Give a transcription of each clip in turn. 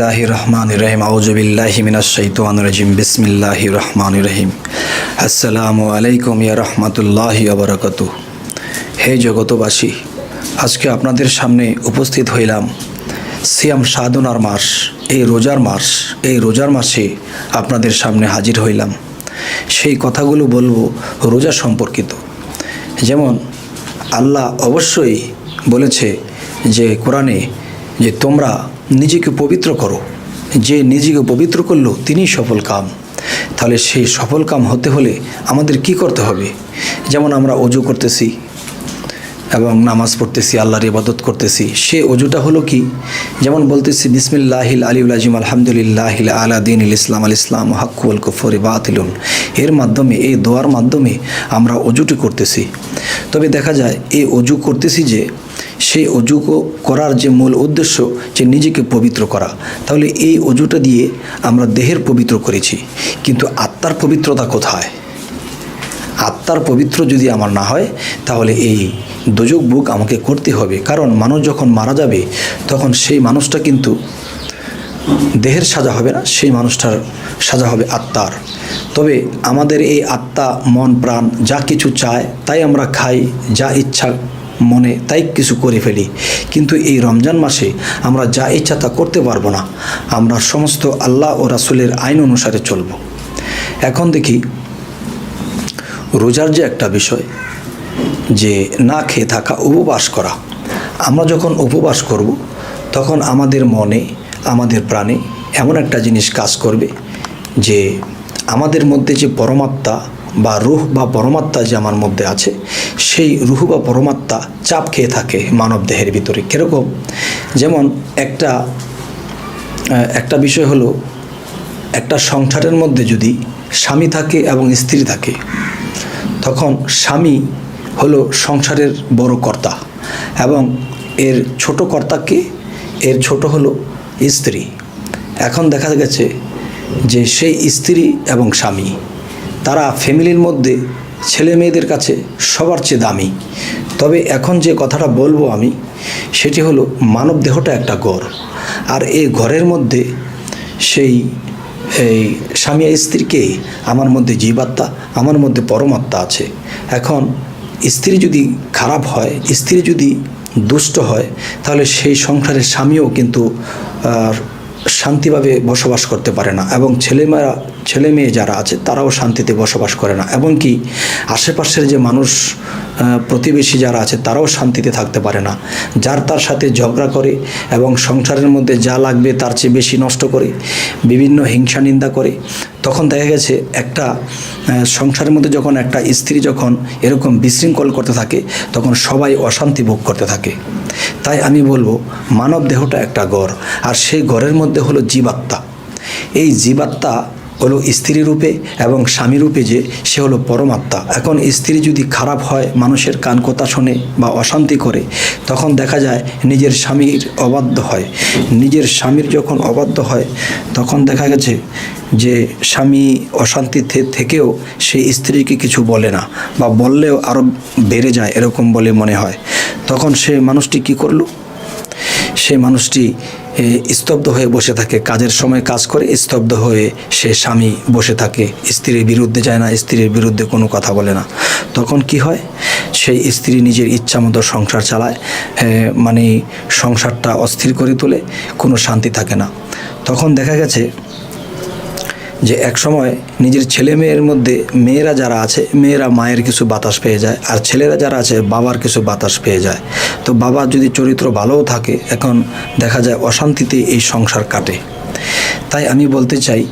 রহমানিররহিম আউযু বিল্লাহি মিনাশ শাইতানির রাজিম বিসমিল্লাহির রহমানির রহিম। আসসালামু আলাইকুম ইয়া রাহমাতুল্লাহি ওয়া বারাকাতুহু। হে জগতবাসী, আজকে আপনাদের সামনে উপস্থিত হইলাম সিয়াম সাধনার মাস, এই রোজার মাসে আপনাদের সামনে হাজির হইলাম। সেই কথাগুলো বলবো রোজা সম্পর্কিত। যেমন আল্লাহ অবশ্যই বলেছে যে কোরআনে যে তোমরা নিজেকে পবিত্র করো, যে নিজেকে পবিত্র করলো তিনিই সফল কাম। তাহলে সেই সফল কাম হতে হলে আমাদের কি করতে হবে? যেমন আমরা অজু করতেছি এবং নামাজ পড়তেছি, আল্লাহর ইবাদত করতেছি, সে অজুটা হলো কি? যেমন বলতেছি বিসমিল্লাহিল আলিউল আজিম আলহামদুলিল্লাহিল আলা দীনিল ইসলাম আল ইসলাম হাক্কু ওয়াল কুফরি বাতিলুন, এর মাধ্যমে, এই দোয়ার মাধ্যমে আমরা অজুটি করতেছি। তবে দেখা যায় এই অজু করতেছি যে সেই অজু করার যে মূল উদ্দেশ্য যে নিজেকে পবিত্র করা, তাহলে এই অজুটা দিয়ে আমরা দেহের পবিত্র করেছি, কিন্তু আত্মার পবিত্রতা কোথায়? আত্মার পবিত্র যদি আমার না হয় তাহলে এই দোজক ভোগ আমাকে করতে হবে। কারণ মানুষ যখন মারা যাবে তখন সেই মানুষটা কিন্তু দেহের সাজা হবে না, সেই মানুষটার সাজা হবে আত্মার। তবে আমাদের এই আত্মা, মন, প্রাণ যা কিছু চায় তাই আমরা খাই, যা ইচ্ছা মনে তাই কিছু করে ফেলি, কিন্তু এই রমজান মাসে আমরা যা ইচ্ছা তা করতে পারবো না। আমরা সমস্ত আল্লাহ ও রাসূলের আইন অনুসারে চলব। এখন দেখি রোজার যে একটা বিষয়, যে না খেয়ে থাকা, উপবাস করা। আমরা যখন উপবাস করব তখন আমাদের মনে, আমাদের প্রাণে এমন একটা জিনিস কাজ করবে যে আমাদের মধ্যে যে পরমাত্মা বা রূহ বা পরমাত্মা যে আমার মধ্যে আছে, সেই রূহ বা পরমাত্মা চাপ খেয়ে থাকে মানব দেহের ভিতরে। কীরকম? যেমন একটা বিষয় হলো, একটা সংসারের মধ্যে যদি স্বামী থাকে এবং স্ত্রী থাকে, তখন স্বামী হলো সংসারের বড় কর্তা এবং এর ছোট কর্তাকে, এর ছোট হলো স্ত্রী। এখন দেখা গেছে যে সেই স্ত্রী এবং স্বামী তারা ফ্যামিলির মধ্যে ছেলে মেয়েদের কাছে সবার চেয়ে দামি। তবে এখন যে কথাটা বলবো আমি, সেটি হলো মানব দেহটা একটা ঘর, আর এই ঘরের মধ্যে সেই স্বামী স্ত্রীকে, আমার মধ্যে জীবাত্মা, আমার মধ্যে পরমাত্মা আছে। এখন স্ত্রী যদি খারাপ হয়, স্ত্রী যদি দুষ্ট হয়, তাহলে সেই সংসারের স্বামীও কিন্তু শান্তিভাবে বসবাস করতে পারে না, এবং ছেলে মেয়ে যারা আছে তারাও শান্তিতে বসবাস করে না, এবং কি আশেপাশের যে মানুষ, প্রতিবেশী যারা আছে তারাও শান্তিতে থাকতে পারে না। যার তার সাথে ঝগড়া করে এবং সংসারের মধ্যে যা লাগবে তার চেয়ে বেশি নষ্ট করে, বিভিন্ন হিংসা নিন্দা করে। তখন দেখা গেছে একটা সংসারের মধ্যে যখন একটা স্ত্রী যখন এরকম বিশৃঙ্খল করতে থাকে, তখন সবাই অশান্তি ভোগ করতে থাকে। তাই আমি বলবো মানব দেহটা একটা ঘর, আর সেই ঘরের মধ্যে হলো জীবাত্মা। এই জীবাত্মা হলো স্ত্রী রূপে এবং স্বামী রূপে, যে সে হলো পরমাত্মা। এখন স্ত্রী যদি খারাপ হয়, মানুষের কান কথা শোনে বা অশান্তি করে, তখন দেখা যায় নিজের স্বামীর অবাধ্য হয়। নিজের স্বামীর যখন অবাধ্য হয়, তখন দেখা গেছে যে স্বামী অশান্তিতে থেকেও সেই স্ত্রীকে কিছু বলে না, বা বললেও আরও বেড়ে যায় এরকম বলে মনে হয়। তখন সে মানুষটি কি করলো? সে মানুষটি স্তব্ধ হয়ে বসে থাকে, কাজের সময় কাজ করে স্তব্ধ হয়ে সে স্বামী বসে থাকে, স্ত্রীর বিরুদ্ধে যায় না, স্ত্রীর বিরুদ্ধে কোনো কথা বলে না। তখন কি হয়? সেই স্ত্রী নিজের ইচ্ছা মতো সংসার চালায়, মানে সংসারটা অস্থির করে তোলে, কোনো শান্তি থাকে না। তখন দেখা গেছে যে এক সময় নিজের ছেলে মেয়ের মধ্যে, মেয়েরা যারা আছে, মেয়েরা মায়ের কিছু বাতাস পেয়ে যায়, আর ছেলেরা যারা আছে বাবার কিছু বাতাস পেয়ে যায়। তো বাবার যদি চরিত্র ভালোও থাকে, এখন দেখা যায় অশান্তিতে এই সংসার কাটে। তাই আমি বলতে চাই,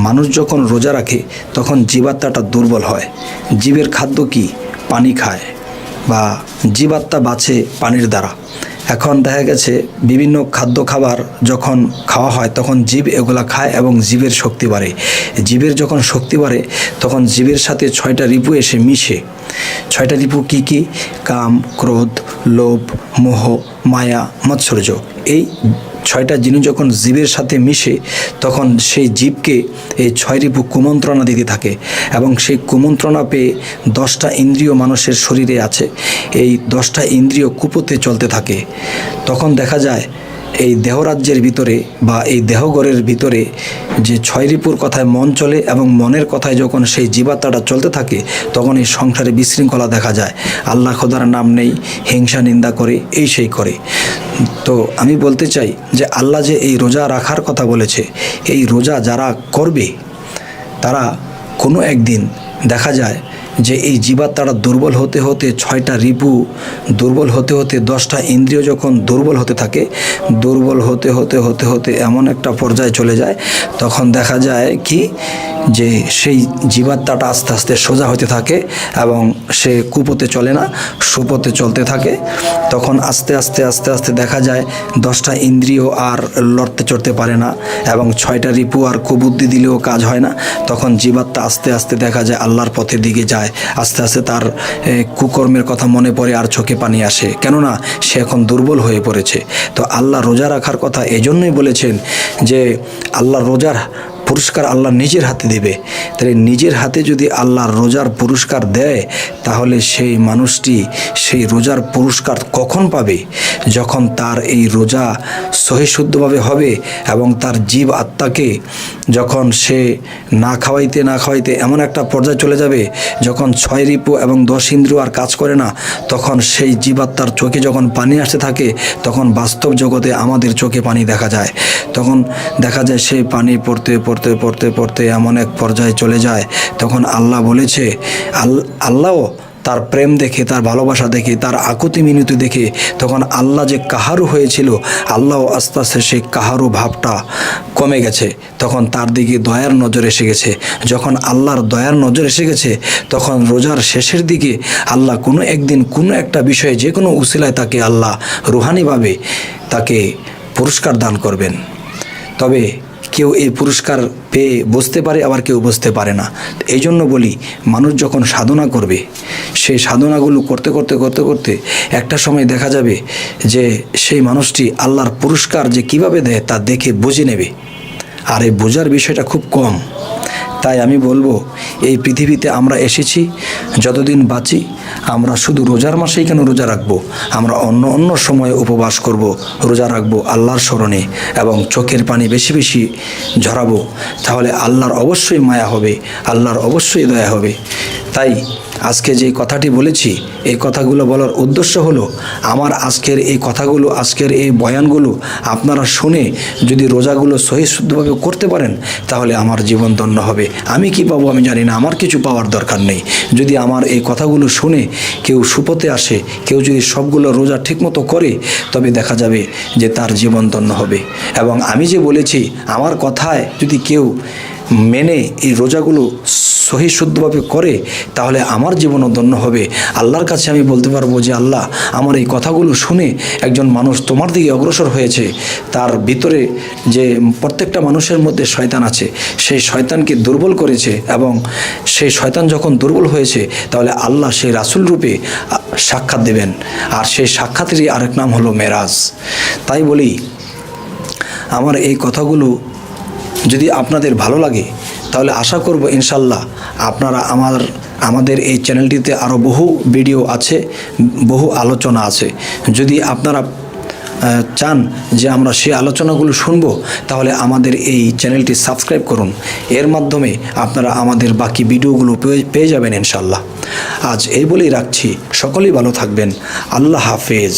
মানুষ যখন রোজা রাখে তখন জীবাত্মাটা দুর্বল হয়। জীবের খাদ্য কি? পানি খায়, বা জীবাত্মা বাঁচে পানির দ্বারা। এখন দেখা গেছে বিভিন্ন খাদ্য খাবার যখন খাওয়া হয় তখন জীব এগুলা খায় এবং জীবের শক্তি বাড়ে। জীবের যখন শক্তি বাড়ে তখন জীবের সাথে 6টা রিপু এসে মিশে। 6টা রিপু কী কী? কাম, ক্রোধ, লোভ, মোহ, মায়া, মাৎসর্য। এই 6টা জিনিস যখন জীবের সাথে মিশে, তখন সেই জীবকে এই 6 রিপু কুমন্ত্রণা দিতে থাকে, এবং সেই কুমন্ত্রণা পেয়ে 10টা ইন্দ্রিয় মানুষের শরীরে আছে, এই 10টা ইন্দ্রিয় কুপথে চলতে থাকে। তখন দেখা যায় এই দেহরাজ্যের ভিতরে বা এই দেহগড়ের ভিতরে যে ছয় রিপুর কথায় মন চলে এবং মনের কথায় যখন সেই জীবাত্মাটা চলতে থাকে তখন এই সংসারে বিশৃঙ্খলা দেখা যায়। আল্লাহ খোদার নাম নেই, হিংসা নিন্দা করে, এই সেই করে। তো আমি বলতে চাই যে আল্লাহ যে এই রোজা রাখার কথা বলেছে, এই রোজা যারা করবে তারা কোনো একদিন দেখা যায় যে এই জীবাত্মাটা দুর্বল হতে হতে 6টা রিপু দুর্বল হতে হতে 10টা ইন্দ্রিয় যখন দুর্বল হতে থাকে, দুর্বল হতে হতে হতে হতে এমন একটা পর্যায়ে চলে যায়, তখন দেখা যায় কি যে সেই জীবাত্মাটা আস্তে আস্তে সোজা হতে থাকে এবং সে কুপথে চলে না, সুপথে চলতে থাকে। তখন আস্তে আস্তে আস্তে আস্তে দেখা যায় 10টা ইন্দ্রিয় আর লড়তে চড়তে পারে না এবং 6টা রিপু আর কুবুদ্ধি দিলেও কাজ হয় না। তখন জীবাত্মা আস্তে আস্তে দেখা যায় আল্লাহর পথের দিকে যায়। আস্তে আস্তে তার কুকর্মের কথা মনে পড়ে আর চোখে পানি আসে, কেননা সে এখন দুর্বল হয়ে পড়েছে। তো আল্লাহ রোজা রাখার কথা এজন্যই বলেছেন যে আল্লাহ রোজার পুরস্কার আল্লাহ নিজের হাতে দেবে। তাহলে নিজের হাতে যদি আল্লাহর রোজার পুরস্কার দেয়, তাহলে সেই মানুষটি সেই রোজার পুরস্কার কখন পাবে? যখন তার এই রোজা সহিশুদ্ধভাবে হবে এবং তার জীব আত্মাকে যখন সে না খাওয়াইতে এমন একটা পর্যায়ে চলে যাবে, যখন 6 রিপু এবং 10 ইন্দ্রিয় আর কাজ করে না, তখন সেই জীবাত্মার চোখে যখন পানি আসতে থাকে, তখন বাস্তব জগতে আমাদের চোখে পানি দেখা যায়। তখন দেখা যায় সেই পানি পড়তে পড়তে পড়তে পড়তে এমন এক পর্যায়ে চলে যায়, তখন আল্লাহ বলেছে, আল্লাহও তার প্রেম দেখে, তার ভালোবাসা দেখে, তার আকুতি মিনতি দেখে তখন আল্লাহ যে কাহারু হয়েছিল, আল্লাহ আস্তে আস্তে সেই কাহারু ভাবটা কমে গেছে। তখন তার দিকে দয়ার নজর এসে গেছে। যখন আল্লাহর দয়ার নজর এসে গেছে, তখন রোজার শেষের দিকে আল্লাহ কোনো একদিন কোনো একটা বিষয়ে যে কোনো উসিলায় তাকে আল্লাহ রুহানিভাবে তাকে পুরস্কার দান করবেন। তবে কেউ এই পুরস্কার পেয়ে বুঝতে পারে, আবার কেউ বুঝতে পারে না। এই জন্য বলি, মানুষ যখন সাধনা করবে, সেই সাধনাগুলো করতে করতে করতে করতে একটা সময় দেখা যাবে যে সেই মানুষটি আল্লাহর পুরস্কার যে কিভাবে দেয় তা দেখে বুঝে নেবে। আর এই বোঝার বিষয়টা খুব কম। তাই আমি বলবো, এই পৃথিবীতে আমরা এসেছি, যতদিন বাঁচি আমরা শুধু রোজার মাসেই কেন রোজা রাখবো, আমরা অন্য অন্য সময়ে উপবাস করব, রোজা রাখবো আল্লাহর স্মরণে এবং চোখের পানি বেশি বেশি ঝরাবো। তাহলে আল্লাহর অবশ্যই মায়া হবে, আল্লাহর অবশ্যই দয়া হবে। তাই আজকে যে কথাটি বলেছি, এই কথাগুলো বলার উদ্দেশ্য হলো, আমার আজকের এই কথাগুলো, আজকের এই বয়ানগুলো আপনারা শুনে যদি রোজাগুলো সহিশুদ্ধভাবে করতে পারেন, তাহলে আমার জীবন ধন্য হবে। আমি কি পাবো আমি জানি না, আমার কিছু পাওয়ার দরকার নেই। যদি আমার এই কথাগুলো শুনে কেউ সুপথে আসে, কেউ যদি সবগুলো রোজা ঠিকমতো করে, তবে দেখা যাবে যে তার জীবন ধন্য হবে। এবং আমি যে বলেছি, আমার কথায় যদি কেউ মেনে এই রোজাগুলো সহিশুদ্ধভাবে করে, তাহলে আমার জীবনও ধন্য হবে। আল্লাহর কাছে আমি বলতে পারবো যে আল্লাহ, আমার এই কথাগুলো শুনে একজন মানুষ তোমার দিকে অগ্রসর হয়েছে, তার ভিতরে যে প্রত্যেকটা মানুষের মধ্যে শয়তান আছে, সেই শয়তানকে দুর্বল করেছে, এবং সেই শয়তান যখন দুর্বল হয়েছে, তাহলে আল্লাহ সেই রাসূল রূপে সাক্ষাৎ দেবেন। আর সেই সাক্ষাতেরই আরেক নাম হলো মেরাজ। তাই বলি, আমার এই কথাগুলো যদি আপনাদের ভালো লাগে, তাহলে আশা করব ইনশাল্লাহ আপনারা আমাদের এই চ্যানেলটিতে আরও বহু ভিডিও আছে, বহু আলোচনা আছে। যদি আপনারা চান যে আমরা সেই আলোচনাগুলো শুনব, তাহলে আমাদের এই চ্যানেলটি সাবস্ক্রাইব করুন। এর মাধ্যমে আপনারা আমাদের বাকি ভিডিওগুলো পেয়ে যাবেন ইনশাল্লাহ। আজ এই বলেই রাখছি, সকলেই ভালো থাকবেন। আল্লাহ হাফেজ।